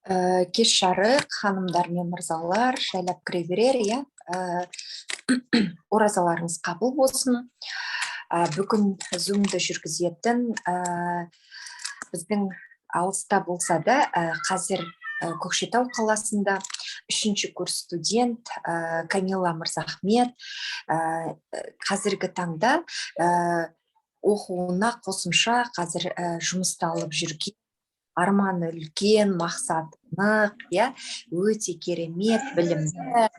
Кеш жарық, ханымдар мен мырзалар, жайлап кіре берер, иә. Оразаларыңыз қабыл болсын. Бүгін зумды жүргізетін біздің алыста болса да, қазір Көкшетау қаласында 3-ші курс студент Камила Мырзахмет қазіргі таңда оқуына қосымша қазір жұмысты алып жүрген, арманы үлкен, мақсаты нық, өте керемет, білімді.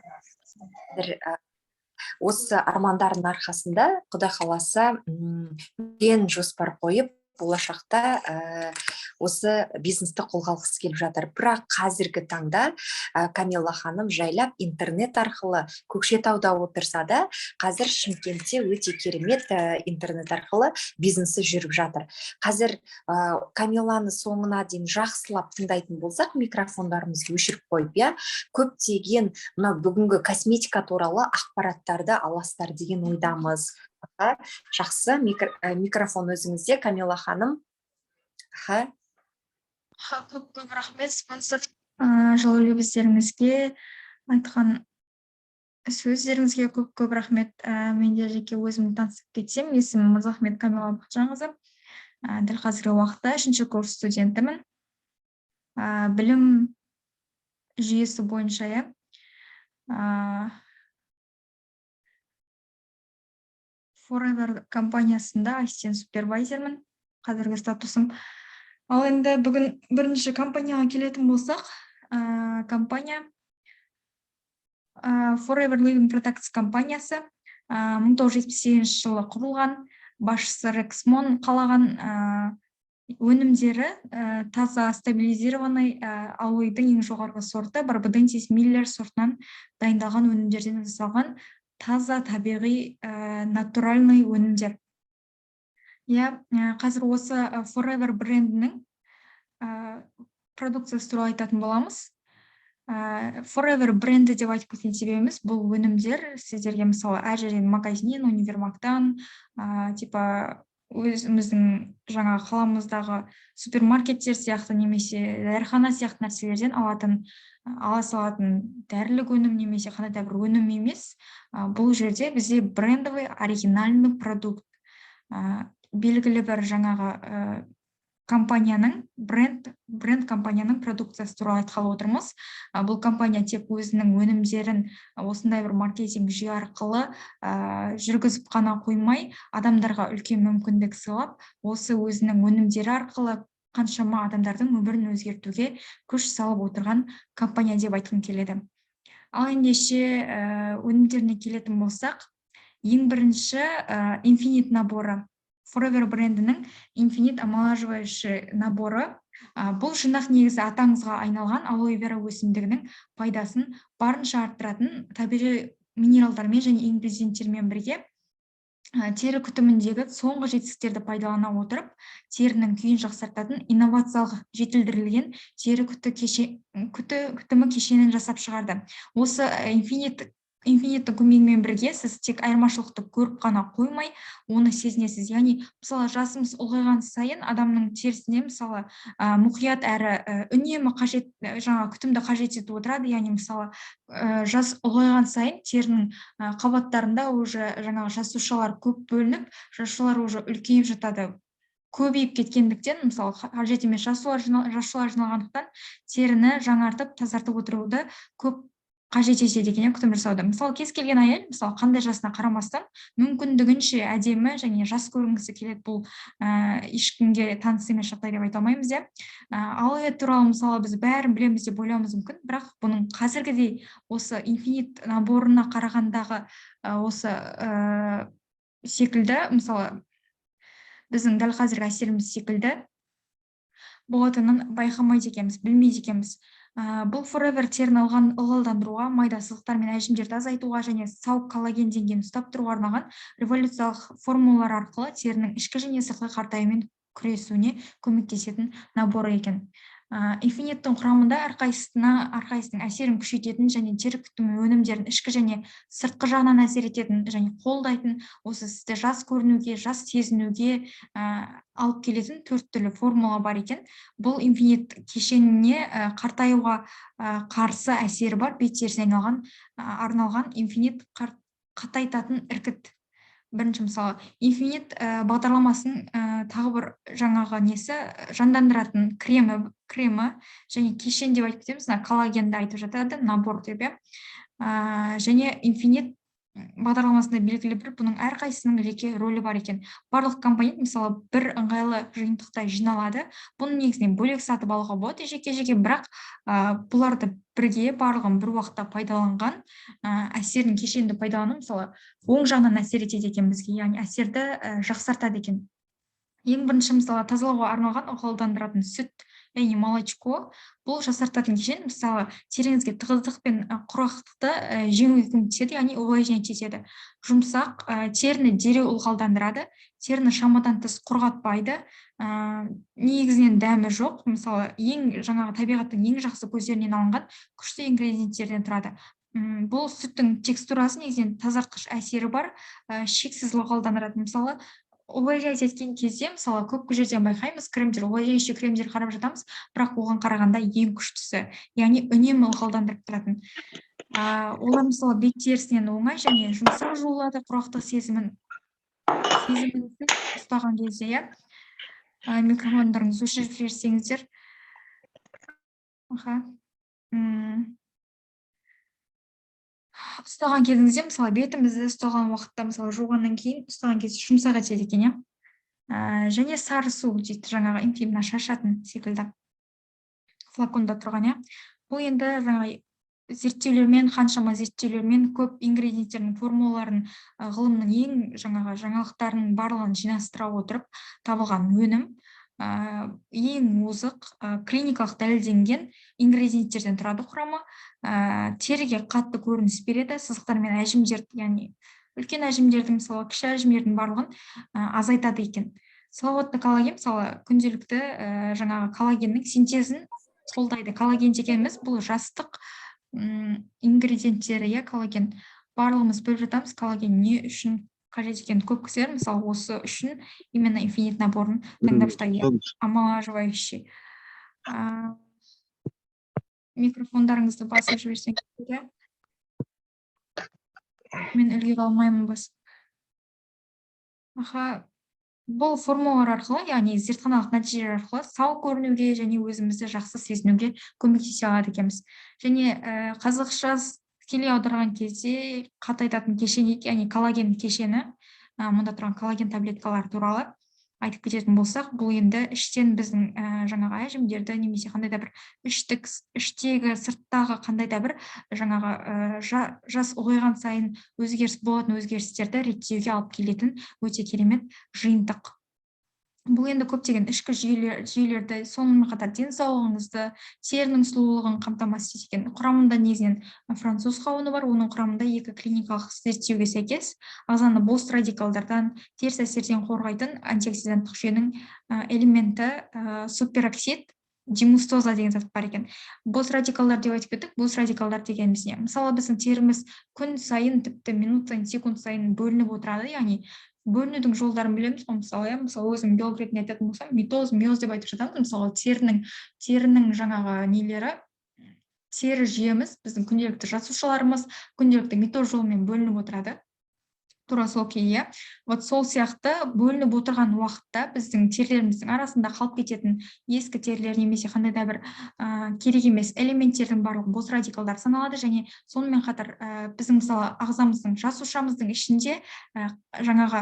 Осы армандардың арқасында Құдай қаласа үлкен жоспар қойып, болашақта осы бизнесті қолға алғысы келіп жатыр. Бірақ қазіргі таңда Камила ханым жайлап интернет арқылы Көкшетауда отырса да, қазір Шымкентте өте керемет интернет арқылы бизнесі жүріп жатыр. Қазір Камиланы соңына дейін жақсылап тыңдайтын болсақ, микрофондарымызды өшіріп қойып, көптеген бүгінгі косметика туралы ақпараттарды аласыздар деген ойдамыз. Жақсы, микрофон өзіңізде, Камила ханым. Көп рахмет, спонсор жылы лебіздеріңізге, айтқан сөздеріңізге көп рахмет. Менде жеке өзімді таныстырып кетсем, есімім Мырзахмет Камила Бақытжанқызы. Дәл қазіргі уақытта 3-ші курс студентімін. Білім жүйесі бойынша Forever компаниясында ассистент супервайзермін, қазіргі статусым. Ал енді бүгін бірінші компанияға келетін болсақ, компания Forever Living Products компаниясы 1978 жылы құрылған, басшысы Рексмон қалаған өнімдері таза стабилизированный алоэйдің ең жоғарғы сорты Барбаденсис Миллер сортынан дайындалған өнімдерден жасалған таза табиғи натуральный өнімдер. Қазір осы Forever брендінің продукциясы туралы айтатын боламыз. Forever бренді деп айтып кеткен себебіміз, бұл өнімдер сіздерге мысалы әр жерден магазиннен, универмагтан, өзіміздің жаңа қаламыздағы супермаркеттер сияқты немесе дәріхана сияқты нәрселерден ала салатын дәрілік өнім немесе қандай да бір өнім емес. Бұл жерде бізде брендовый оригинальный продукт, белгілі бір жаңағы компанияның, бренд компанияның продукциясы туралы айтқалы отырмыз. Бұл компания тек өзінің өнімдерін осындай бір маркетинг жүйе арқылы жүргізіп қана қоймай, адамдарға үлкен мүмкіндік сыйлап, осы өзінің өнімдері арқылы қаншама адамдардың өмірін өзгертуге күш салып отырған компания деп айтқым келеді. Ал ендеше өнімдеріне келетін болсақ, ең бірінші Infinite наборы. Forever брендінің Infinite омолаживающий наборы. Бұл жинақ негізі атаңызға айналған алоэ вера өсімдігінің пайдасын барынша арттыратын табиғи минералдармен және ингредиенттермен бірге тері күтіміндегі соңғы жетістіктерді пайдалана отырып, терінің күйін жақсартатын инновациялық жетілдірілген тері күтімі кешенін жасап шығарды. Осы Infinite көмегімен бірге сіз тек айырмашылықты көріп қана қоймай, оны сезінесіз. Яғни, мысалы, жасымыз ұлғайған сайын адамның терісіне мысалы мұқият әрі үнемі қажет, жаңа күтімді қажет етіп отырады. Яғни, мысалы, жас ұлғайған сайын терінің қабаттарында уже жаңағы жасушалар көп бөлініп, жасушалар уже үлкейіп жатады. Көбейіп кеткендіктен, мысалы, қажет емес жасушалар жиналғандықтан теріні жаңартып, тазартып отыруды көп қажет етеді екен, күтім жасауды. Мысалы, кез келген әйел, мысалы, қандай жасына қарамастан, мүмкіндігінше әдемі және жас көрінгісі келеді. Бұл ешкімге таныс емес жағдай деп айта алмаймыз. Алоэ туралы мысалы біз бәрін білеміз деп ойлауымыз мүмкін, бірақ бұның қазіргідей осы Infinite наборына қарағандағы осы секілді, мысалы, біздің дәл қазіргі әсеріміз секілді болатынын байқамайды екенбіз, білмейді екенбіз. Бұл Forever терін ылғалдандыруға, майда сызықтар мен әжімдерді азайтуға және сау коллаген деңгейін ұстап тұруға арналған революциялық формулалар арқылы терінің ішкі және сыртқы қартаюымен күресуіне көмектесетін наборы екен. инфиниттің құрамында әрқайсысының әсерін күшейтетін және тері күтімі өнімдерін ішкі және сыртқы жағынан әсер ететін және қолдайтын, осы сізді жас көрінуге, жас сезінуге алып келетін 4 түрлі формула бар екен. Бұл инфинит кешеніне қартаюға қарсы әсері бар, бет терісіне арналған инфинит қатайтатын іркіт. Бірінші мысалы, инфинит бағдарламасын тағы бір жаңағы несі жандандыратын кремі және кешен деп айтып кетеміз, коллагенді айтып жатады, набор деп. Және инфинит бағдарламасында белгілі бір бұның әрқайсысының жеке рөлі бар екен. Барлық компонент мысалы бір ыңғайлы жиынтықта жиналады. Бұны негізінен бөлек сатып алуға болады жеке-жеке, бірақ бұларды бірге барлығын бір уақытта пайдаланған әсерін кешенді пайдалану мысалы оң жағынан әсер етеді екен бізге, яғни әсерді жақсартады екен. Ең бірінші мысалы тазалауға арналған ылғалдандыратын сүт яғни молочко, бұл жасартатын кешен, мысалы теріңізге тығыздық пен құрғақтықты жеңуге көмектеседі, яғни увлажнять етеді. Жұмсақ теріні дереу ылғалдандырады, теріні шамадан тыс құрғатпайды, негізінен дәмі жоқ, мысалы жаңағы табиғаттың ең жақсы көздерінен алынған күшті ингредиенттерден тұрады. Бұл сүттің текстурасы негізінен тазартқыш әсері бар, шексіз ылғалдандырады. Мысалы увлажнять еткен кезде, мысалы көп жерден байқаймыз, кремдер, увлажняющий кремдер қарап жатамыз, бірақ оған қарағанда ең күштісі, яғни үнемі ылғалдандырып тұратын. Олар мысалы бет терісінен оңай және жұмсақ жуылады, құрғақтық сезімін ұстаған кезде, микрофондарыңызды өшіріп жіберсеңіздер. Ұстаған кезіңізде, мысалы бетімізді ұстаған уақытта, мысалы жуғаннан кейін ұстаған кезде жұмсақ етеді екен, және сары су дейді, жаңағы интимна шашатын секілді флаконда тұрған. Бұл енді жаңағы қаншама зерттеулермен көп ингредиенттердің формулаларын ғылымның жаңалықтарының барлығын жинастыра отырып табылған өнім ең озық клиникалық дәлелденген ингредиенттерден тұрады құрамы. Теріге қатты көрініс береді, сызықтар мен әжімдерді, яғни үлкен әжімдердің, мысалы кіші әжімдердің барлығын азайтады екен. Салауатты коллаген, мысалы күнделікті жаңағы коллагеннің синтезін қолдайды. Коллаген дегеніміз бұл жастық ингредиенттері, коллаген. Барлығымыз біліп жатамыз, коллаген не үшін қажет екен. Көп кісілер мысалы осы үшін именно инфинит наборын таңдап жатады, омолаживающий. Микрофондарыңызды басып жіберсеңіздер. Мен үлгере алмаймын бас. Бұл формулалар арқылы, яғни зертханалық нәтижелер арқылы сау көрінуге және өзімізді жақсы сезінуге көмектесе алады екенбіз. Және қазақша тікелей аударған кезде қатайтатын кешен, яғни коллаген кешені, мұнда тұрған коллаген таблеткалар туралы айтып кететін болсақ, бұл енді іштен біздің жаңағы әжімдерді немесе қандай да бір іштегі сырттағы қандай да бір жаңағы жас ұлғайған сайын болатын өзгерістерді реттеуге алып келетін өте керемет жиынтық. Бұл енді көптеген ішкі жүйелерді, сонымен қатар денсаулығыңызды, терінің сұлулығын қамтамасыз еткен. Құрамында негізінен француз қауыны бар, оның құрамында 2 клиникалық зерттеуге сәйкес ағзаны бос радикалдардан, теріс әсерден қорғайтын антиоксиданттық жүйенің элементі супероксид димустоза деген зат бар екен. Бос радикалдар деп айтып кеттік. Бос радикалдар дегеніміз не? Мысалы біздің теріміз күн сайын, тіпті минут сайын, секунд сайын бөлініп отырады, яғни бөлінудің жолдарын білеміз. Мысалы өзім биолог ретінде айтатын болсам, митоз, миоз деп айтып жатамыз. Мысалы терінің жаңағы нелері, тері жүйеміз, біздің күнделікті жасушаларымыз күнделікті митоз жолымен бөлініп отырады. Тура сол күйі, сол сияқты бөлініп отырған уақытта біздің терілеріміздің арасында қалып кететін ескі терілер немесе қандай да бір керек емес элементтердің барлығы бос радикалдар саналады, және сонымен қатар біздің мысалы ағзамыздың, жасушамыздың ішінде жаңағы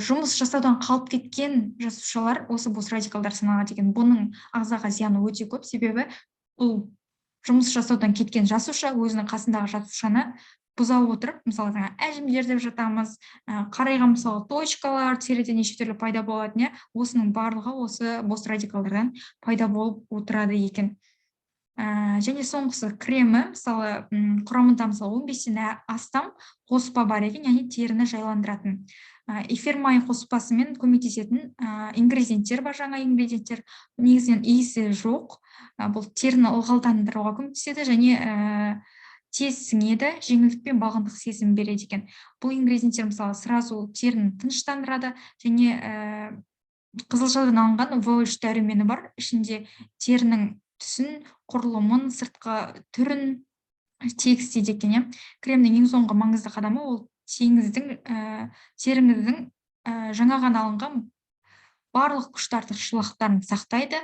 жұмыс жасаудан қалып кеткен жасушалар осы бос радикалдар саналады деген. Бұның ағзаға зияны өте көп, себебі бұл жұмыс жасаудан кеткен жасуша өзінің қасындағы жасушаны бұза отырып, мысалы әжімдер деп жатамыз, қарайған мысалы точкалар теріде неше түрлі пайда болады, осының барлығы осы бос радикалдардан пайда болып отырады екен. Және соңғысы кремі, мысалы құрамында мысалы 15-тен астам қоспа бар екен, яғни теріні жайландыратын. Эфир майы қоспасымен көмектесетін ингредиенттер бар, жаңа ингредиенттер. Негізінен иісі жоқ. Бұл теріні ылғалдандыруға көмектеседі және тез сіңеді, жеңілдік пен бағындық сезім береді екен. Бұл ингредиенттер мысалы сразу теріні тыныштандырады және қызылшадан алынған ВО3 дәрумені бар. Ішінде терінің түсін, құрылымын, сыртқы түрін тегістейді екен. Кремнің ең соңғы маңызды қадамы ол теріңіздің жаңа ғана алынған барлық күш-тартқыштылықтарын сақтайды.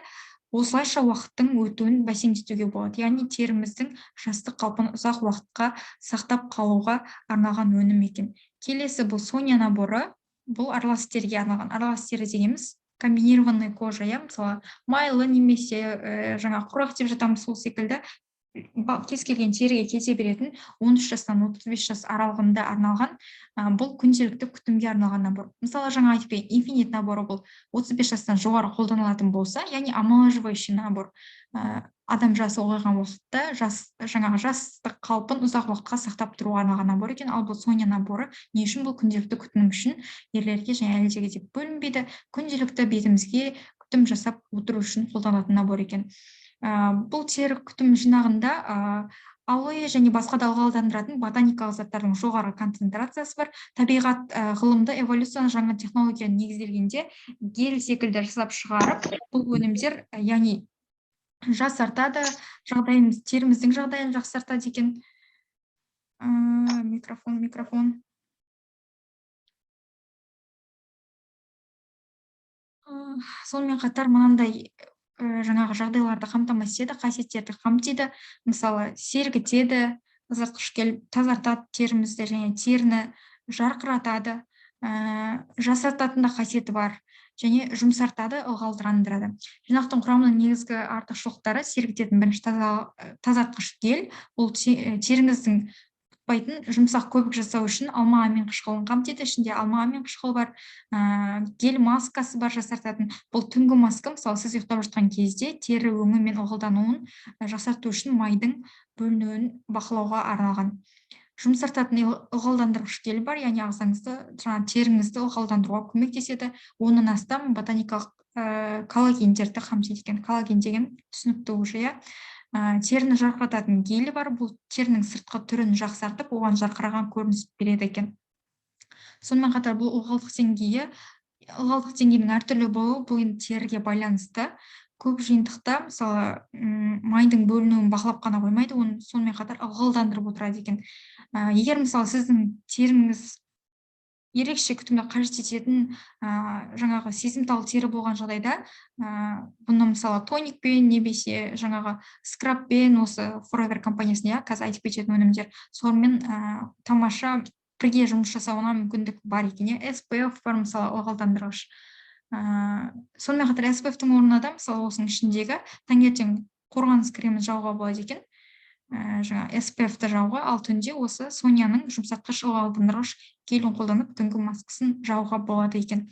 Осылайша уақыттың өтуін бәсеңдетуге болады. Яғни теріміздің жастық қалпын ұзақ уақытқа сақтап қалуға арналған өнім екен. Келесі бұл Соня наборы. Бұл аралас теріге арналған. Аралас тері дегеніміз комбинированный кожа, мысалы майлы немесе жаңа құрғақ деп жатамыз, сол секілді кез келген теріге кете беретін 13 жастан 35 жас аралығында арналған бұл күнделікті күтімге арналған набор. Мысалы жаңа айтып Infinite наборы бұл 35 жастан жоғары қолданылатын болса, яғни омоложивающий набор. Адам жасы ұлғайған уақытта жаңағы жастық қалпын ұзақ уақытқа сақтап тұруға арналған набор екен. Ал бұл Соня наборы не үшін? Бұл күнделікті күтім үшін, ерлерге және әйелдерге деп бөлінбейді. Күнделікті бетімізге күтім жасап отыру үшін қолданылатын набор екен. Бұл тері күтім жинағында алоэ және басқа да ылғалдандыратын ботаникалық заттардың жоғары концентрациясы бар. Табиғат ғылымды эволюцияны жаңа технологияны негізделгенде гель секілді жасап шығарып, бұл өнімдер яғни жақсартады, теріміздің жағдайын жақсартады екен. Микрофон. Сонымен қатар мынандай жаңағы жағдайларды қамтамасыз етеді, қасиеттерді қамтиды. Мысалы, сергітеді, тазартады терімізді және теріні жарқыратады, жасартатын да қасиеті бар және жұмсартады, ылғалдандырады. Жинақтың құрамының негізгі артықшылықтары: сергітетін бірінші тазартқыш гель, бұл теріңіздің жұмсақ көбік жасау үшін алма амин қышқылын қамтиды. Ішінде алма амин қышқылы бар. Гель маскасы бар жасартатын. Бұл түнгі маска, мысалы сіз ұйықтап жатқан кезде тері өңі мен ылғалдануын жақсарту үшін майдың бөлінуін бақылауға арналған. Жұмсартатын ылғалдандырғыш гель бар, яғни ағзаңызды, теріңізді ылғалдандыруға көмектеседі. 10-нан астам ботаникалық коллагендерді қамтиды екен. Коллаген деген түсінікті уже. Теріні жарқырататын гелі бар. Бұл терінің сыртқы түрін жақсартып, оған жарқыраған көрініс береді екен. Сонымен қатар бұл ылғалдық деңгейінің әртүрлі болуы бұл теріге байланысты. Көп жиынтықта, мысалы, майдың бөлінуін бақылап қана қоймайды, оны сонымен қатар ылғалдандырып отырады екен. Егер мысалы сіздің теріңіз ерекше күтімді қажет ететін жаңағы сезімтал тері болған жағдайда, бұны мысалы тоникпен немесе жаңағы скрабпен, осы Forever компаниясында қазір айтып кететін өнімдер, сонымен тамаша бірге жұмыс жасауына мүмкіндік бар екен. SPF бар, мысалы, ылғалдандырғыш. Сонымен қатар SPF-тің орнына да, мысалы, осының ішіндегі таңертең қорғаныс кремін жауға болады екен. Жаңа SPF-ті жауға, ал түнде осы Соняның жұмсартқыш ылғалдандырғыш гелін қолданып түнгі маскасын жауға болады екен.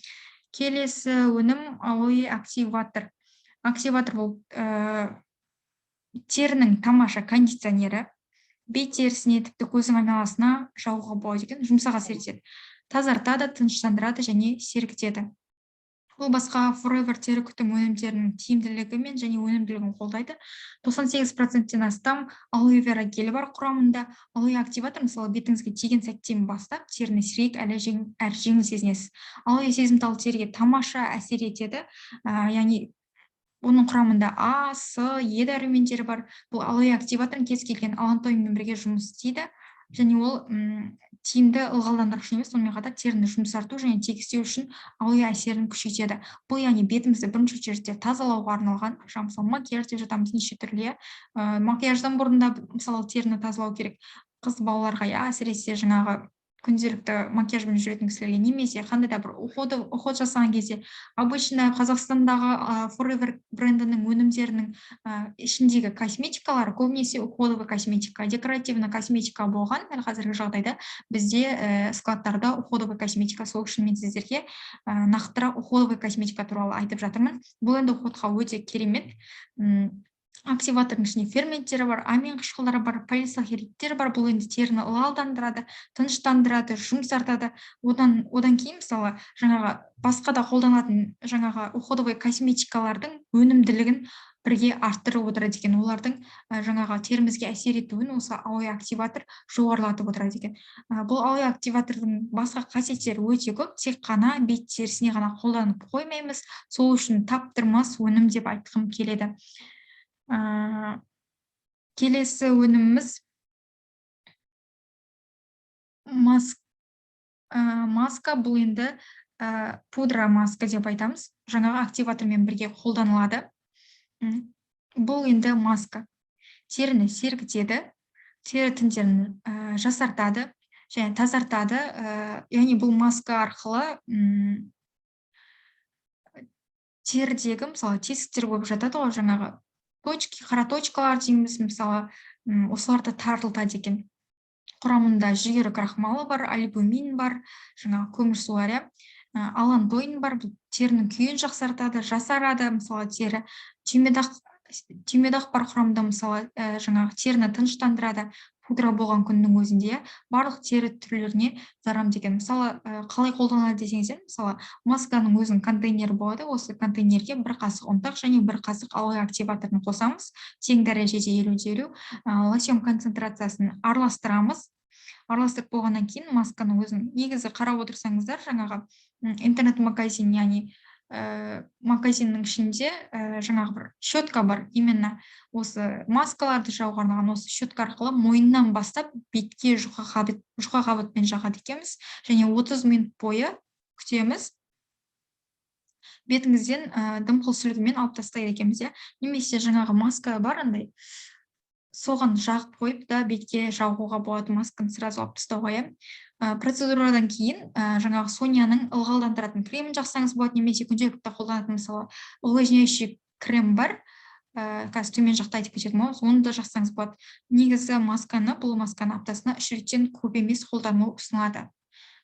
Келесі өнім алоэ активатор. Активатор бұл терінің тамаша кондиционері. Бет терісіне, тіпті көздің айналасына жауға болады екен. Жұмсақ әсер етеді. Тазартады, тыныштандырады және сергітеді. Бұл басқа Forever тері күтім өнімдерінің тиімділігі және өнімділігін қолдайды. 98%-тен астам алоэ вера гелі бар құрамында. Алоэ активатор, мысалы, бетіңізге тиген сәттен бастап, теріні сирек әрі жеңіл сезінесіз. Алоэ сезімтал теріге тамаша әсер етеді. Яғни оның құрамында А, С, Е дәрумендері бар. Бұл алоэ активаторын кез келген алантоймен бірге жұмыс істейді. Және ол тиімді ылғалдандырғыш емес, сонымен қатар теріні жұмсарту және тегістеу үшін алоэ әсерін күшейтеді. Бұл яғни бетімізді бірінші жерде тазалауға арналған, мысалы макияж деп жатамыз, неше түрлі. Макияждан бұрын да мысалы теріні тазалау керек. Қыз балаларға, әсіресе жаңағы күнделікті макияжбен жүретін кісілерге, немесе қандай да бір уход жасаған кезде, обычно Қазақстандағы Forever брендінің өнімдерінің ішіндегі косметикалар көбінесе уходовый косметика, декоративный косметика болған. Әлі қазіргі жағдайда бізде складтарда уходовый косметика, сол үшін мен сіздерге нақтырақ уходовый косметика туралы айтып жатырмын. Бұл енді уходқа өте керемет. активатордың ішінде ферменттері бар, амин қышқылдары бар, полисахаридтер бар. Бұл енді теріні ылғалдандырады, тыныштандырады, жұмсартады. Одан кейін мысалы жаңағы басқа да қолданатын жаңағы уходовый косметикалардың өнімділігін бірге арттырып отырады екен. Олардың жаңағы терімізге әсер етуін осы алоэ активатор жоғарылатып отырады екен. Бұл алоэ активатордың басқа қасиеттері өте көп. Тек қана бет терісіне ғана қолданып қоймаймыз. Сол үшін таптырмас өнім деп айтқым келеді. Келесі өніміміз маска. Бұл енді пудра маска деп айтамыз. Жаңағы активатормен бірге қолданылады. Бұл енді маска. Теріні сергітеді, тері тіндерін жасартады және тазартады. Яғни бұл маска арқылы терідегі мысалы тесіктер болып жатады ғой, жаңағы қара точкалар дейміз, мысалы осыларды тарылтады екен. Құрамында жүгері крахмалы бар, альбумин бар, жаңағы көмірсулар, алантоин бар. Бұл терінің күйін жақсартады, жасарады. Мысалы тері түймедақ бар құрамында, мысалы жаңағы теріні тыныштандырады. Пудра болған күннің өзінде барлық тері түрлеріне зарам деген. Мысалы қалай қолданылады десеңіздер, мысалы масканың өзінің контейнері болады. Осы контейнерге 1 қасық ұнтақ және 1 қасық алоэ активаторын қосамыз. Тең дәрежеде 50-50. Лосьон концентрациясын араластырамыз. Араластырып болғаннан кейін масканың өзін негізі қарап отырсаңыздар, жаңағы интернет-магазин, яғни магазиннің ішінде жаңағы бір щетка бар. Именно осы маскаларды жауға арналған осы щетка арқылы мойыннан бастап бетке жұқа қабытпен жағады екенбіз. Және 30 минут бойы күтеміз. Бетіңізден дымқыл сүлгімен алып тастайды екенбіз. Немесе жаңағы маска бар, андай соған жағып қойып да бетке жағуға болады. Масканы сразу алып тастауға. Процедурадан кейін жаңағы Соняның ылғалдандыратын кремін жақсаңыз болады, немесе күнделікті қолданатын мысалы увлажняющий крем бар. Қазір төмен жақта айтып кететін боламыз, оны да жақсаңыз болады. Негізі бұл масканы аптасына 3 реттен көп емес қолдану ұсынылады.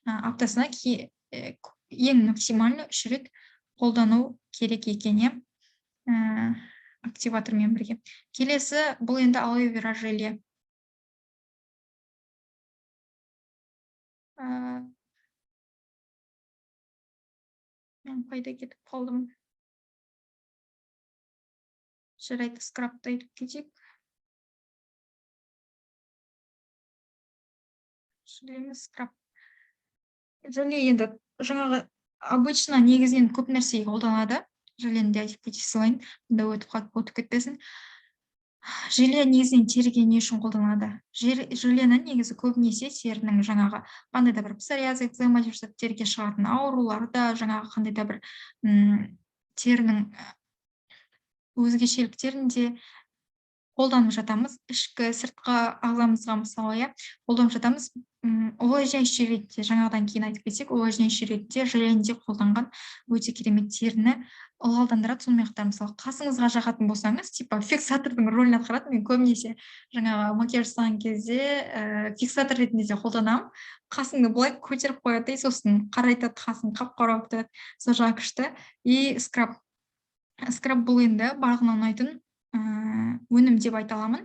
Аптасына ең максимально 3 рет қолдану керек екен, активатормен бірге. Келесі бұл енді алоэ вера желі. Мен қайда кетіп қалдым? Жарайды, скрабты айтып кетейік. Скраб. Желе енді жаңағы обычно негізінен көп нәрсеге қолданады. Желені де айтып кете салайын, мұнда өтіп кетпесін. Желе негізінен теріге не үшін қолданады? Желені негізі көбінесе терінің жаңағы қандай да бір псориаз, экзема деп жатады, теріге шығатын ауруларда, жаңағы қандай да бір терінің өзгешеліктерінде қолданып жатамыз. Ішкі сыртқы ағзамызға мысалы қолданып жатамыз. Увлажняющий ретте, жаңадан кейін айтып кетсек, увлажняющий ретте желенде қолданған өте керемет теріні ылғалдандырады. Сонымен қатар мысалы қасыңызға жағатын болсаңыз, типа фиксатордың рөлін атқарады. Мен көбінесе жаңағы макияж жасаған кезде фиксатор ретінде де қолданамын. Қасыңды былай көтеріп қояды, сосын қарайтады, қасың қап-қара болып тұрады. Сол жағы күшті. И скраб. Скраб бұл енді барлығына ұнайтын өнім деп айта аламын.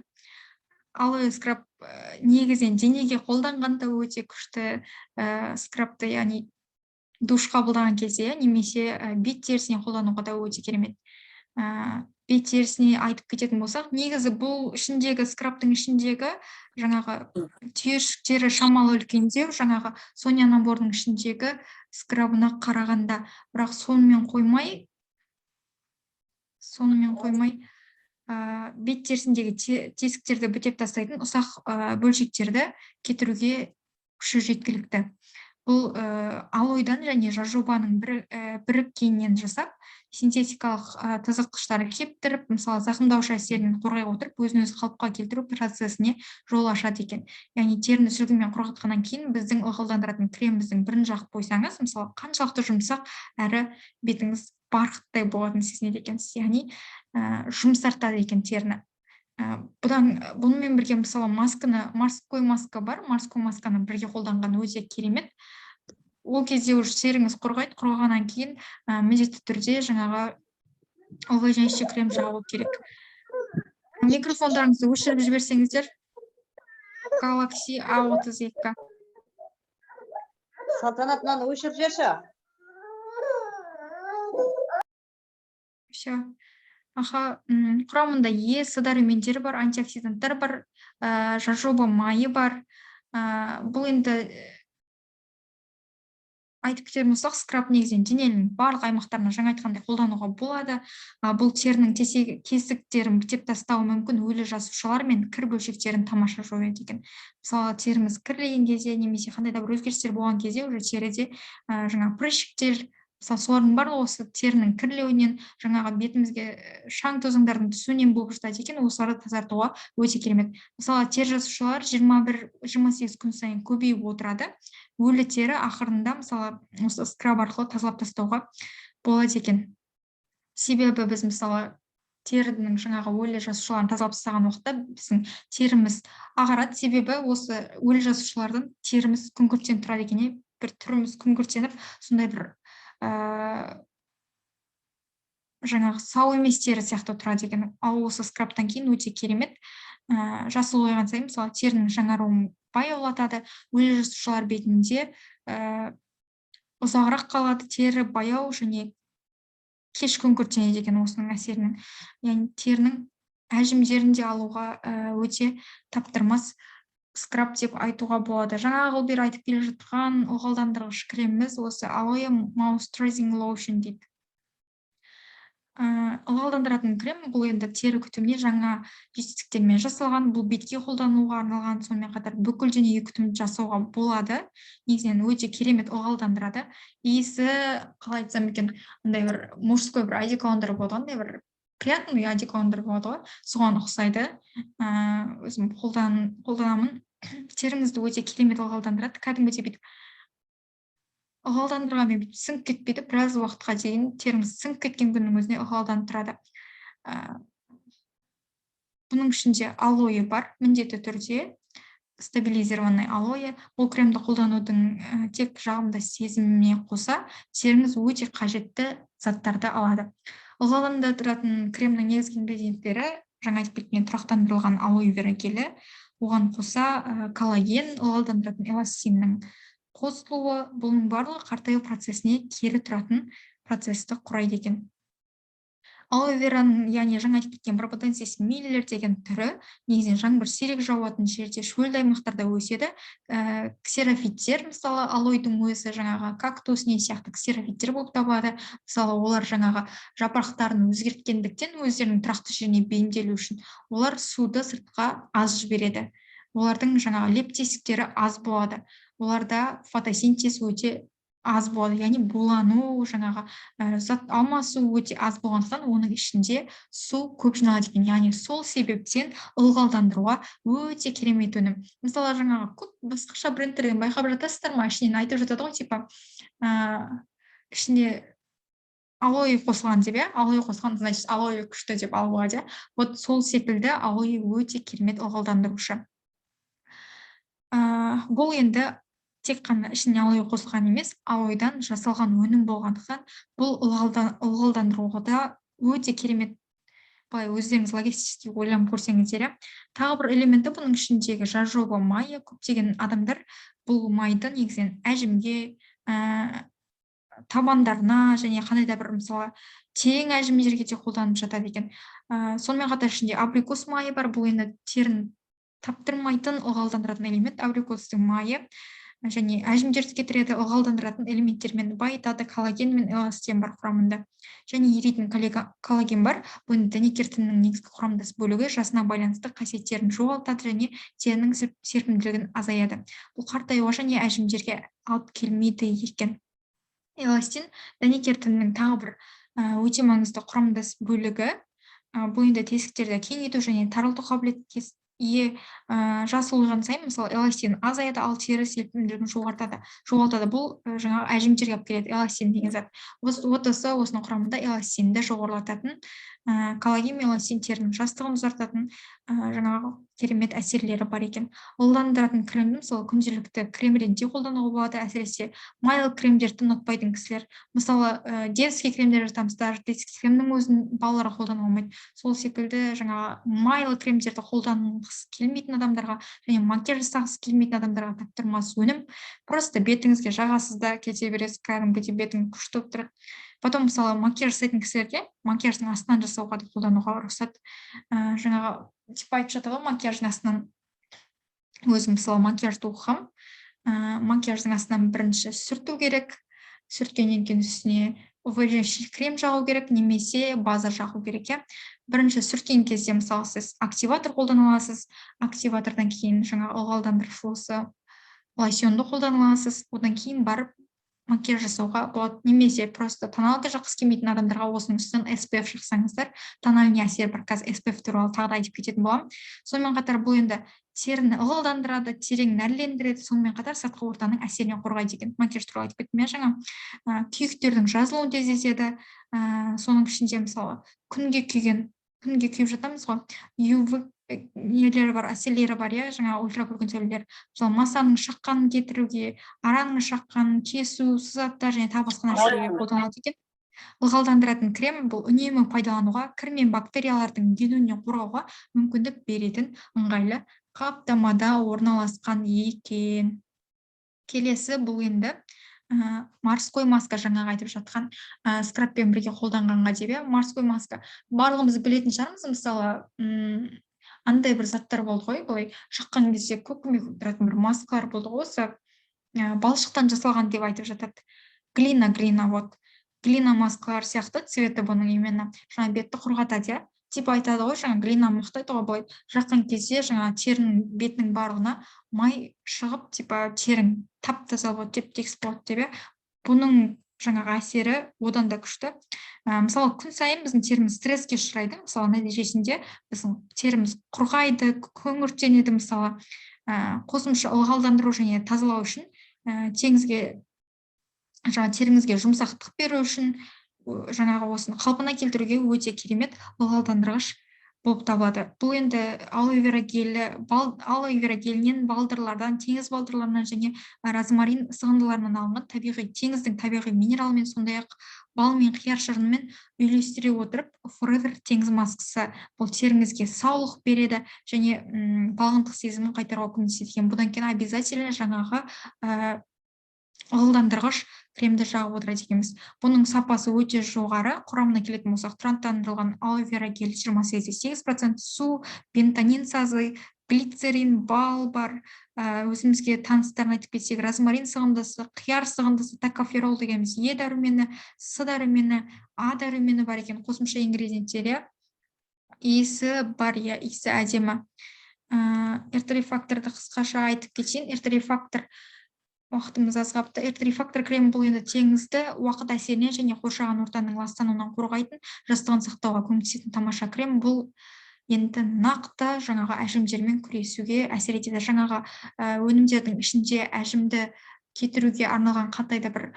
Алоэ скраб негізен денеге қолданғанда өте күшті скрабты, яғни душ қабылдаған кезде, немесе бет терісіне қолдануға да өте керемет. Бет терісіне айтып кететін болсақ, негізі бұл ішіндегі скрабтың ішіндегі жаңағы түйіршіктері шамалы үлкендеу, жаңағы Соня наборының ішіндегі скрабына қарағанда, бірақ сонымен қоймай бет терісіндегі тесіктерді бітеп тастайтын ұсақ бөлшектерді кетіруге күші жеткілікті. Бұл алоэдан және жожобаның біріккенінен жасап, синтетикалық тығызғыштарды кептіріп, мысалы зақымдаушы әсерінен қорғай отырып, өзін-өзі қалыпқа келтіру процесіне жол ашады екен. Яғни теріні сүлгімен құрғатқаннан кейін біздің ылғалдандыратын креміміздің бірін жағып қойсаңыз, мысалы қаншалықты жұмсақ әрі бетіңіз барқыттай болатынын сезінеді екенсіз. Яғни жұмсартады екен теріні. Бұнымен бірге мысалы морской маска бар. Морской масканы бірге қолданған өте керемет. Ол кезде уже теріңіз құрғайды, құрғаннан кейін міндетті түрде жаңағы увлажняющий крем жағу керек. Микрофондарыңызды өшіріп жіберсеңіздер. Galaxy A32. Салтанат, мынаны өшіріп жіберші. Все. Аха, құрамында С дәрумендері бар, антиоксиданттар бар, жожоба майы бар. Бұл енді айтып кетер болсақ, скраб негізінен дененің барлық аймақтарына жаңа айтқандай қолдануға болады. Бұл терінің кесіктерін бітеп тастауы мүмкін, өлі жасушалар мен кір бөлшектерін тамаша жояды екен. Мысалы, теріміз кірлеген кезде немесе қандай да бір өзгерістер болған кезде уже теріде жаңа прыщиктер, мысалы, солардың барлығы осы терінің кірлеуінен, жаңағы бетімізге шаң тозаңдардың түсуінен болып жатады екен. Осыларды тазартуға өте керемет. Мысалы, тер жасушалар 21-28 күн сайын көбейіп отырады. Өлі тері ақырында, мысалы, осы скраб арқылы тазалап тастауға болады екен. Себебі біз, мысалы, терінің жаңағы өлі жасушаларын тазалап тастаған уақытта біздің теріміз ағарады. Себебі осы өлі жасушалардан теріміз күңгірттен тұрады екен. Бір түріміз күңгірттеніп, сондай бір жаңағы сау емес тері сияқты тұрады екен. Ал осы скрабтан кейін өте керемет. Жасыл ұлғайған сайын, мысалы, терінің жаңаруын баяулатады. Өлі жасушалар бетінде ұзағырақ қалады, тері баяу және кеш күңгірттенеді екен осының әсерінен. Яғни терінің әжімдерін де алуға өте таптырмас скраб деп айтуға болады. Жаңағы бері айтып келе жатқан ылғалдандырғыш креміміз осы Aloe Moisturizing Lotion дейді. Ылғалдандыратын крем бұл енді тері күтіміне жаңа жетістіктермен жасалған, бұл бетке қолдануға арналған, сонымен қатар бүкіл дене күтімін жасауға болады. Негізінен өте керемет ылғалдандырады. Иісі, қалай айтсам екен, андай бір мужской бір одеколондар болады, андай бір приятный одеколондар болады ғой, соған ұқсайды. Өзім қолданамын. Теріңізді өте керемет ылғалдандырады. Кәдімгідей бүйтіп ылғалдандырғанмен бүйтіп сіңіп кетпейді. Біраз уақытқа дейін теріңіз сіңіп кеткен күннің өзіне ылғалданып тұрады. Бұның ішінде алоэ бар, міндетті түрде стабилизированный алоэ. Бұл кремді қолданудың тек жағымды сезіміне қоса, теріңіз өте қажетті заттарды алады. Ылғалдандыратын кремнің негізгі ингредиенттері жаңа айтып кеткен тұрақтандырылған алоэ вера гелі, оған қоса коллаген, ылғалдандыратын эластиннің қосылуы, бұның барлығы қартаю процесіне кері тұратын процесті құрайды екен. Алоэ вераның, яғни жаңа айтып кеткен Propensys Miller деген түрі, негізінен жаңбыр сирек жауатын жерде, шөлді аймақтарда өседі. Ксерофиттер, мысалы, алоэдің өзі жаңағы кактус не сияқты ксерофиттер болып табылады. Мысалы, олар жаңағы жапырақтарын өзгерткендіктен өздерінің тұрақты жеріне бейімделу үшін олар суды сыртқа аз жібереді. Олардың жаңағы леп тесіктері аз болады. Оларда фотосинтез өте аз болады, яғни булану, жаңағы зат алмасу өте аз болғандықтан оның ішінде су көп жиналады екен. Яғни сол себептен ылғалдандыруға өте керемет өнім. Мысалы, жаңағы көп басқаша брендтерден байқап жатасыздар ма, ішінен айтып жатады ғой, типа ішінде алоэ қосылған деп, алоэ қосылған, значит, алоэ күшті деп алуға. Вот сол секілді алоэ өте керемет ылғалдандырушы. Бұл енді тек қана ішіне алоэ қосылған емес, алоэдан жасалған өнім болғандықтан, бұл ылғалдандыруға өте керемет. Былай өздеріңіз логистически ойланып көрсеңіздер. Тағы бір элементі бұның ішіндегі жожоба майы. Көптеген адамдар бұл майды негізінен әжімге, табандарына және қандай да бір, мысалы, терең әжімдерге де қолданып жатады екен. Сонымен қатар ішінде абрикос майы бар. Бұл енді терін таптырмайтын ылғалдандыратын элемент. Абрикостың майы және әжімдерді кетіреді, ылғалдандыратын элементтермен байытады, коллаген мен эластин бар құрамында. Және еритін коллаген бар. Бұл дәнекер-тіннің негізгі құрамдас бөлігі, жасына байланысты қасиеттерін жоғалтады және терінің серпімділігін азаяды. Бұл қартаюға және әжімдерге алып келмейді екен. Эластин дәнекер-тіннің тағы бір өте маңызды құрамдас бөлігі. Бұл енді тесіктерді кеңейту және тарылту қабілетіне жасыл ұлған сайын, мысалы, эластин азаяды, ал тері серпімділігін жоғалтады. Бұл жаңағы әжімдерге алып келеді, эластин деген зат. Осының құрамында эластинді жоғарылататын коллаген миеласин терінің жастығын ұзартатын жаңағы керемет әсерлері бар екен. Ылғалдандыратын кремді мысалы күнделікті крем ретінде қолдануға болады, әсіресе майлы кремдерді ұнатпайтын кісілер. Мысалы детский кремдер жатамыздар, детский кремнің өзін балаларға қолдануға болмайды. Сол секілді жаңағы майлы кремдерді қолданғысы келмейтін адамдарға және макияж жасағысы келмейтін адамдарға таптырмас өнім. Просто бетіңізге жағасыз да кете бересіз, кәдімгідей бетің күшті болып тұрады. Потом мысалы макияж жасайтын кісілерге макияждың астынан жасауға да қолдануға рұқсат. Жаңағы типа айтып жатыр ғой, макияждың астынан өзім мысалы макияжды оқығам. Макияждың астынан бірінші сүрту керек, сүрткеннен кейін үстіне увлажняющий крем жағу керек, немесе база жағу керек. Бірінші сүрткен кезде мысалы сіз активатор қолдана аласыз, активатордан кейін жаңа ылғалдандырушы осы лосьонды қолдана аласыз, одан кейін барып макияж жасауға болады. Немесе просто тоналды жақсы келмейтін адамдарға осының үстінен SPF шықсаңыздар, тональный әсері бар. Қазір SPF туралы тағы да айтып кететін боламын. Сонымен қатар бұл енді теріні ылғалдандырады, терең нәрлендіреді, сонымен қатар сыртқы ортаның әсерінен қорғайды екен. Макияж туралы айтып кеттім жаңа. Күйіктердің жазылуын тездетеді. Соның ішінде мысалы күнге күйіп жатамыз ғой. UV нелері бар, әсерлері бар, жаңа ультракүлгін сәулелер. Мысалы масаның шаққанын кетіруге, араның шаққанын кесу, сызаттар және тағы басқа нәрселерге қолданылады екен. Ылғалдандыратын крем бұл үнемі пайдалануға, кір мен бактериялардың енуінен қорғауға мүмкіндік беретін ыңғайлы қаптамада орналасқан екен. Келесі бұл енді морской маска, жаңағы айтып жатқан скрабпен бірге қолданғанға деп. Морской маска барлығымыз білетін шығармыз, мысалы андай бір заттар болды ғой, былай шыққан кезде көкіме тұратын бір маскалар болды ғой, осы балшықтан жасалған деп айтып жатады. Глина, вот. Глина маскалар сияқты, цветі бұның именно жаңа бетті құрғатады, типа айтады ғой, жаңа глина мықтайды ғой, былай жаққан кезде жаңа терінің бетінің барлығына май шығып, типа терің тап-таза болады, теп-текс болады деп. Бұның жаңағы әсері одан да күшті. Мысалы күн сайын біздің теріміз стресске ұшырайды. Мысалы нәтижесінде біздің теріміз құрғайды, көңіртенеді. Мысалы қосымша ылғалдандыру және тазалау үшін теріңізге жұмсақтық беру үшін жаңағы осыны қалпына келтіруге өте керемет ылғалдандырғыш болып табылады. Бұл енді алоэ вера гелінен, балдырлардан, теңіз балдырларынан және розмарин сығындыларынан алынған теңіздің табиғи минералымен, сондай-ақ бал мен қияр шырынымен үйлестіре отырып, Forever теңіз маскасы бұл теріңізге саулық береді және балғындық сезімін қайтаруға көмектеседі. Бұдан кейін обязательно жаңағы ылғалдандырғыш кремді жағып отырады екенбіз. Бұның сапасы өте жоғары. Құрамына келетін болсақ, тұрақтандырылған алоэ вера гель 28% су, бентонин сазы, глицерин, бал бар. Өзімізге таныстарын айтып кетсек, розмарин сығындысы, қияр сығындысы, токоферол дегеніміз Е дәрумені, С дәрумені, А дәрумені бар екен. Қосымша ингредиенттері иісі бар, иісі әдемі. R3 факторды қысқаша айтып кетейін. R3 фактор уақытымыз аз қалыпты. R3 фактор крем бұл енді теңізді уақыт әсерінен және қоршаған ортаның ластануынан қорғайтын, жастығын сақтауға көмектесетін тамаша крем. Бұл енді нақты жаңағы әжімдермен күресуге әсер етеді. Жаңағы өнімдердің ішінде әжімді кетіруге арналған қандай да бір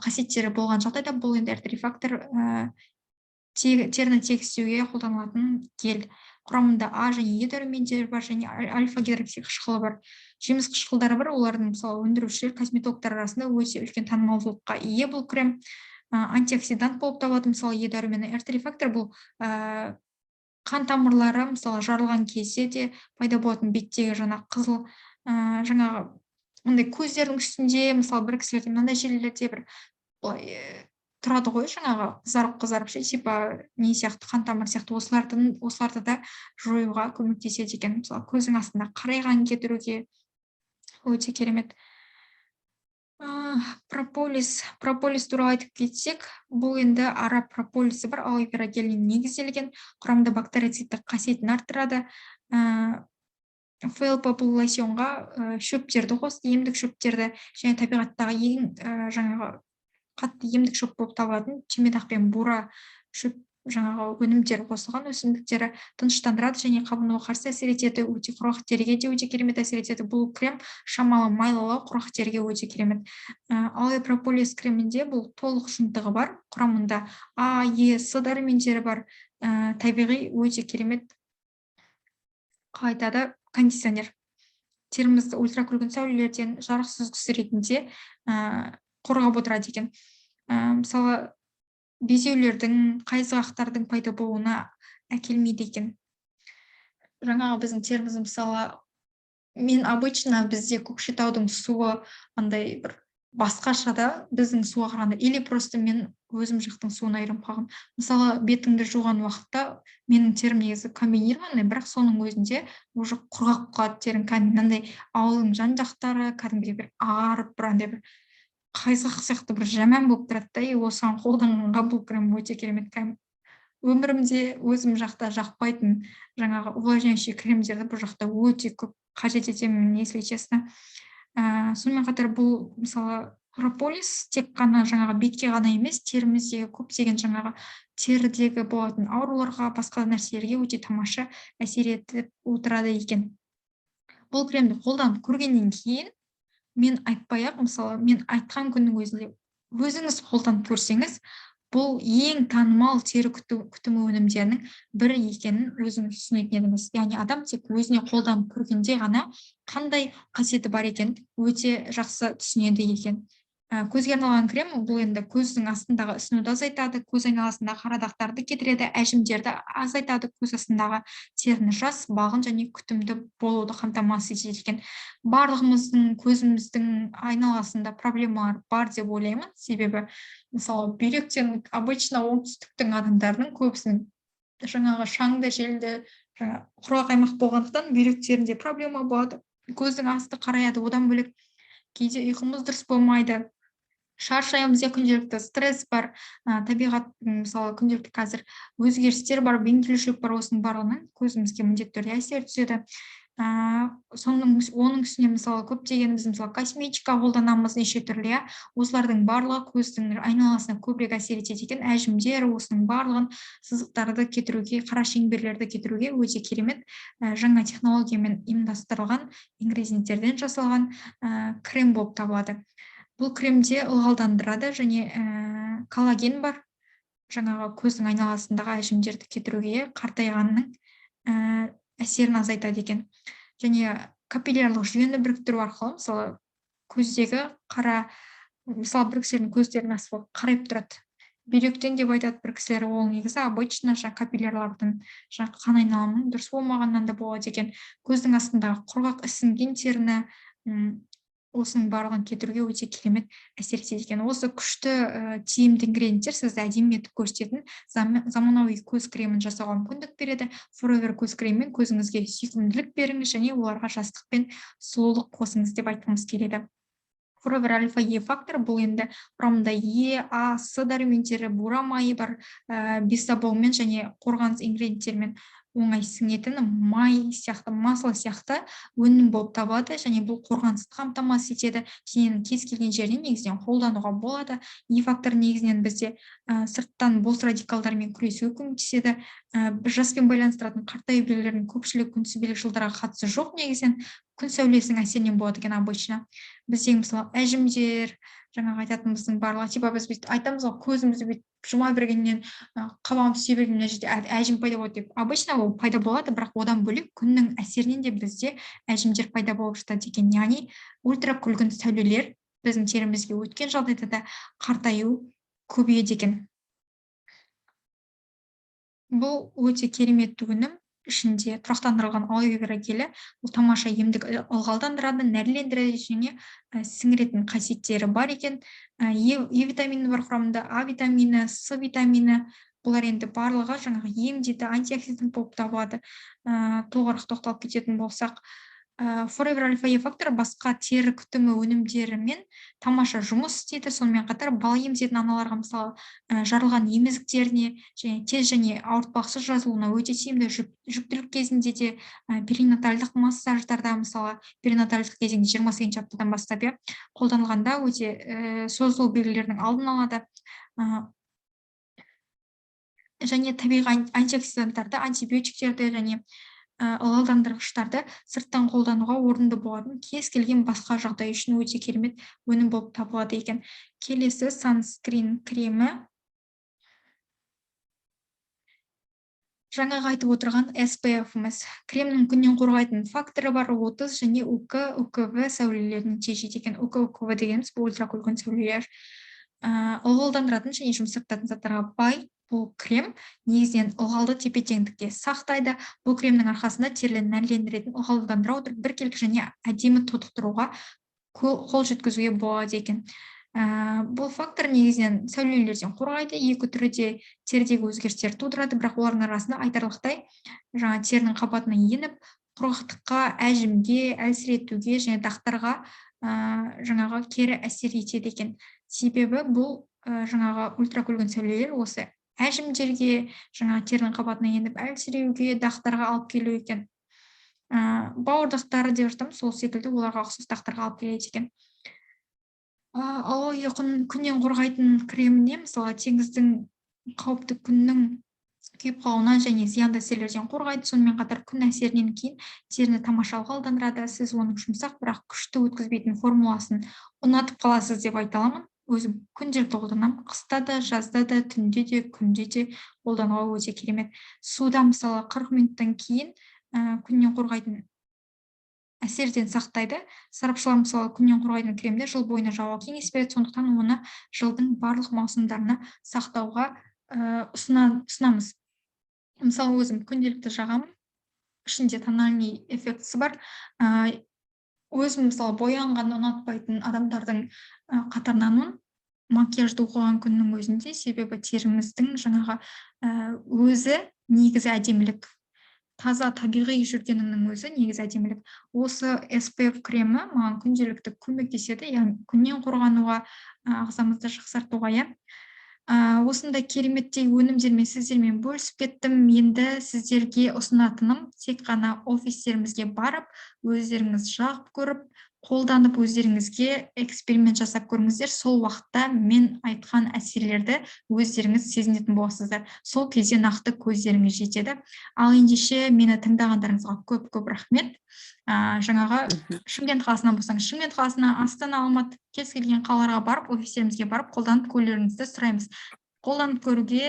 қасиеттері болған жағдайда бұл енді R3 фактор теріні тегістеуге қолданылатын гель. Құрамында А және Е дәрумендері бар және альфа-гидроксид қышқылы бар. Жеміс қышқылдары бар, олардың мысалы өндірушілер, косметологтар арасында өте үлкен танымалдылыққа ие бұл крем. Антиоксидант болып табылады, мысалы Е дәрумені. R3 фактор бұл қан тамырлары мысалы жарылған кезде де пайда болатын беттегі жаңа қызыл жаңағы ондай көздердің үстінде, мысалы бір кісілерде мынандай жерлерде бір тұрады ғой, жаңағы қызарып типа не сияқты, қан тамыр сияқты, осыларды да жоюға көмектеседі екен. Мысалы көздің астында қарайған кетіруге өте керемет. Прополис туралы айтып кетсек, бұл енді ара прополисі бар, алоэ вера гелінен негізделген, құрамында бактерицидтік қасиетін арттырады. Фелпа бұл лосьонға шөптерді қосты, емдік шөптерді және табиғаттағы ең жаңағы қатты емдік шөп болып табылатын түймедақ пен бура шөп жаңағы өнімдер қосылған, өсімдіктері тыныштандырады және қабынуға қарсы әсер етеді, өте құрғақ теріге де өте керемет әсер етеді. Бұл крем шамалы майлылау құрғақ теріге өте керемет. Алоэ прополис кремінде бұл толық жиынтығы бар, құрамында А, Е, С дәрумендері бар, табиғи өте керемет қалай айтады кондиционер. Терімізді ультракүлгін сәулелерден, жарық сүзгісі ретінде қорғап отырады екен. Мысалы, безеулердің, қайызғақтардың пайда болуына әкелмейді екен. Жаңағы біздің теріміз мысалы, мен обычно бізде Көкшетаудың суы андай бір басқаша да біздің суға қарағанда, или просто мен өзім жақтың суына үйреніп қалғам. Мысалы, бетіңді жуған уақытта менің терім негізі комбинированный, бірақ соның өзінде уже құрғап қалады терім, мынандай ауылдың жан жақтары кәдімгідей бір ағарып, бір андай бір қайсақ сияқты бір жаман болып тұрады да, и осыған қолданғанға бұл крем өте керемет. Өмірімде өзім жақта жақпайтын жаңағы увлажняющий кремдерді бұл жақта өте көп қажет етемін, если честно. Сонымен қатар бұл мысалы прополис тек қана жаңағы бетке ғана емес, теріміздегі көптеген жаңағы терідегі болатын ауруларға, басқа нәрселерге өте тамаша әсер етіп отырады екен. Бұл кремді қолданып көргеннен кейін мен айтпай-ақ, мысалы, мен айтқан күннің өзінде өзіңіз қолданып көрсеңіз, бұл ең танымал тері күтімі өнімдерінің бірі екенін өзіңіз түсінетін едіңіз. Яғни адам тек өзіне қолданып көргенде ғана қандай қасиеті бар екенін өте жақсы түсінеді екен. Көзге арналған крем бұл енді көздің астындағы ісінуді азайтады, көз айналасындағы қара дақтарды кетіреді, әжімдерді азайтады, көз астындағы теріні жас, балғын және күтімді болуды қамтамасыз етеді екен. Барлығымыздың көзіміздің айналасында проблемалар бар деп ойлаймын, себебі мысалы бүйректен обычно оңтүстіктің адамдарының көбісінің жаңағы шаңды, желді, құрғақ аймақ болғандықтан бүйректерінде проблема болады, көздің асты қараяды, одан бөлек кейде ұйқымыз дұрыс болмайды, шаршаймыз, күнделікті стресс бар, табиғат мысалы күнделікті қазір өзгерістер бар, бейімдеушілік бар, осының барлығынан көзімізге міндетті түрде әсер түседі. Оның үстіне мысалы көптеген біз мысалы косметика қолданамыз неше түрлі, осылардың барлығы көздің айналасына көбірек әсер етеді екен. Әжімдер осының барлығын сызықтарды кетіруге, қара шеңберлерді кетіруге өте керемет жаңа технологиямен ұйымдастырылған ингредиенттерден жасалған крем болып табылады. Бұл кремде ылғалдандырады және коллаген бар, жаңағы көздің айналасындағы әжімдерді кетіруге, қартайғанның әсерін азайтады екен. Және капиллярлық жүйені біріктіру арқылы, мысалы, көздегі қара, мысалы, бір кісілердің көздерінің асты қарайып тұрады. Бүйректен деп айтады бір кісілер, ол негізі обычно капиллярлардың қан айналымының дұрыс болмағаннан да болады екен. Көздің астындағы құрғақ ісінген теріні осының барлығын кетіруге өте керемет әсер етеді екен. Осы күшті тиімді ингредиенттер сізді әдемі етіп көрсететін заманауи көз кремін жасауға мүмкіндік береді. Forever көз креммен көзіңізге сүйкімділік беріңіз және оларға жастық пен сұлулық қосыңыз деп айтқымыз келеді. Forever альфа Е фактор бұл енді құрамында Е, А, С дәрумендері, бура майы бар, бисаболмен және қорғаныс ингредиенттермен оңай сіңетін май сияқты, масло сияқты өнім болып табылады және бұл қорғанысты қамтамасыз етеді. Дененің кез келген жерінен негізінен қолдануға болады. Е фактор негізінен бізде сырттан бос радикалдармен күресуге көмектеседі. Жаспен байланыстыратын қартаю белгілерінің көпшілігі күнтізбелік жылдарға қатысы жоқ, негізінен күн сәулесінің әсерінен болады екен обычно. Біздегі мысалы әжімдер, жаңағы айтатынымыздың барлығы, типа біз айтамыз ғой, көзімізді бүйтіп жұма бергеннен, қабағымды сүйе бергеннен жерде әжім пайда болады деп. Обычно ол пайда болады, бірақ одан бөлек күннің әсерінен де бізде әжімдер пайда болып жатады екен. Яғни ультракүлгін сәулелер біздің терімізге өткен жағдайда да қартаю көбейеді екен. Бұл өте керемет өнім. Ішінде тұрақтандырылған алоэ вера гелі, бұл тамаша емдік ылғалдандырады, нәрлендіреді және сіңіретін қасиеттері бар екен. Е витамині бар құрамында, А витамині, С витамині, бұлар енді барлығы жаңағы емдейді, антиоксидант болып табылады. Толығырақ тоқталып кететін болсақ, Forever альфа Е фактор басқа тері күтімі өнімдерімен тамаша жұмыс істейді. Сонымен қатар бала емізетін аналарға мысалы жарылған емізіктеріне және тез және ауыртпақсыз жазылуына өте тиімді. Жүктілік кезінде де перинатальдық массаждарда, мысалы перинатальдық кезеңде 28 аптадан бастап қолданылғанда өте созылу белгілерінің алдын алады. Және табиғи антиоксиданттарды, антибиотиктерді және ылғалдандырғыштарды сырттан қолдануға орынды болатын кез келген басқа жағдай үшін өте керемет өнім болып табылады екен. Келесі санскрин кремі. жаңағы айтып отырған SPF-іміз. Кремнің күннен қорғайтын факторы бар 30 және УК, УКВ сәулелерін тежейді екен. УК, УКВ дегеніміз бұл ультракүлгін сәулелер. Ылғалдандыратын және жұмсартатын заттарға бай бұл крем негізінен ылғалды тепе-теңдікте сақтайды. Бұл кремнің арқасында теріні нәрлендіретін, ылғалдандыра отырып біркелкі және әдемі тотықтыруға қол жеткізуге болады екен. Бұл фактор негізінен сәулелерден қорғайды, екі түрі де терідегі өзгерістер тудырады, бірақ олардың арасында айтарлықтай жаңа терінің қабатына еніп, құрғақтыққа, әжімге, әлсіретуге және дақтарға жаңағы кері әсер етеді екен. Себебі бұл жаңағы ультракүлгін сәулелер осы әжімдерге, жаңа терінің қабатына еніп, әлсіреуге, дақтарға алып келу екен. Бауырдақтары деп жатамыз, сол секілді оларға ұқсас дақтарға алып келеді екен. Ал күннен қорғайтын креміне, мысалы, теңіздің қауіпті күннің күйіп қалуынан және зиянды әсерлерден қорғайды. Сонымен қатар күн әсерінен кейін теріні тамаша ылғалдандырады. Сіз оның жұмсақ, бірақ күшті өткізбейтін формуласын ұнатып қаласыз деп айта аламын. Өзім күнделікті қолданамын. Қыста да, жазда да, түнде де, күнде де қолдануға өте керемет. Суда мысалы 40 минуттан кейін күннен қорғайтын әсерден сақтайды. Сарапшылар мысалы күннен қорғайтын кремді жыл бойына жағуға кеңес береді, сондықтан оны жылдың барлық маусымдарына сақтауға ұсынамыз. Мысалы, өзім күнделікті жағамын, ішінде тональный эффектісі бар. Өзім мысалы боянғанды ұнатпайтын адамдардың қатарынанмын. Макияжды оқыған күннің өзінде, себебі теріміздің жаңағы өзі негізі әдемілік. Таза табиғи жүргенінің өзі негізі әдемілік. Осы SPF кремі маған күнделікті көмектеседі, яғни күннен қорғануға, ағзамызды жақсартуға. Осындай кереметтей өнімдермен сіздермен бөлісіп кеттім. Енді сіздерге ұсынатыным тек қана офистерімізге барып, өздеріңіз жағып көріп, қолданып өздеріңізге эксперимент жасап көріңіздер. Сол уақытта мен айтқан әсерлерді өздеріңіз сезінетін боласыздар. Сол кезде нақты көздеріңіз жетеді. Ал ендеше мені тыңдағандарыңызға көп рахмет. Жаңағы Шымкент қаласынан болсаңыз, Шымкент қаласына, Астана, Алматы, кез келген қалаларға барып, офистерімізге барып, қолданып көруіңізді сұраймыз. Қолданып көруге